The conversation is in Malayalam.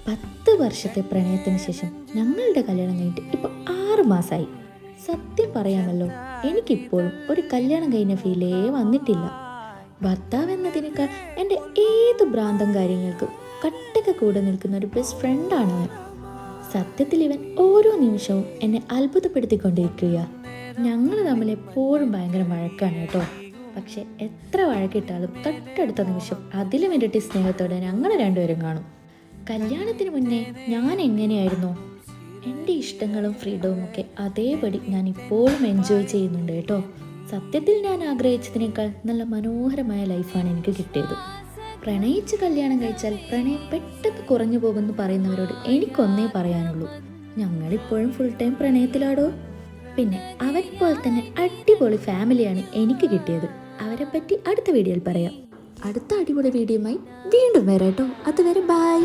10 വർഷത്തെ പ്രണയത്തിന് ശേഷം ഞങ്ങളുടെ കല്യാണം കഴിഞ്ഞിട്ട് ഇപ്പോൾ 6 മാസമായി. സത്യം പറയാമല്ലോ, എനിക്കിപ്പോഴും ഒരു കല്യാണം കഴിഞ്ഞ ഫീലേ വന്നിട്ടില്ല. ഭർത്താവ് എന്നതിനേക്കാൾ എൻ്റെ ഏത് ഭ്രാന്തം കാര്യങ്ങൾക്കും കട്ടക്ക് കൂടെ നിൽക്കുന്ന ഒരു ബെസ്റ്റ് ഫ്രണ്ടാണ് അവൻ. സത്യത്തിൽ ഇവൻ ഓരോ നിമിഷവും എന്നെ അത്ഭുതപ്പെടുത്തിക്കൊണ്ടിരിക്കുക. ഞങ്ങൾ തമ്മിൽ എപ്പോഴും ഭയങ്കര വഴക്കാണ് കേട്ടോ. പക്ഷെ എത്ര വഴക്കിട്ടാലും തൊട്ടടുത്ത നിമിഷം അതിലും ഇരട്ടി സ്നേഹത്തോടെ ഞങ്ങൾ രണ്ടുപേരും കാണും. കല്യാണത്തിന് മുന്നേ ഞാൻ എങ്ങനെയായിരുന്നോ, എൻ്റെ ഇഷ്ടങ്ങളും ഫ്രീഡവും ഒക്കെ അതേപടി ഞാൻ ഇപ്പോഴും എൻജോയ് ചെയ്യുന്നുണ്ട് കേട്ടോ. സത്യത്തിൽ ഞാൻ ആഗ്രഹിച്ചതിനേക്കാൾ നല്ല മനോഹരമായ ലൈഫാണ് എനിക്ക് കിട്ടിയത്. പ്രണയിച്ച് കല്യാണം കഴിച്ചാൽ പ്രണയം പെട്ടെന്ന് കുറഞ്ഞു പോകുമെന്ന് പറയുന്നവരോട് എനിക്കൊന്നേ പറയാനുള്ളൂ, ഞങ്ങളിപ്പോഴും ഫുൾ ടൈം പ്രണയത്തിലാടോ. പിന്നെ അവരെപ്പോലെ തന്നെ അടിപൊളി ഫാമിലിയാണ് എനിക്ക് കിട്ടിയത്. അവരെ പറ്റി അടുത്ത വീഡിയോയിൽ പറയാം. അടുത്ത അടിപൊളി വീഡിയോയുമായി വീണ്ടും വരാം കേട്ടോ. അതുവരെ ബൈ.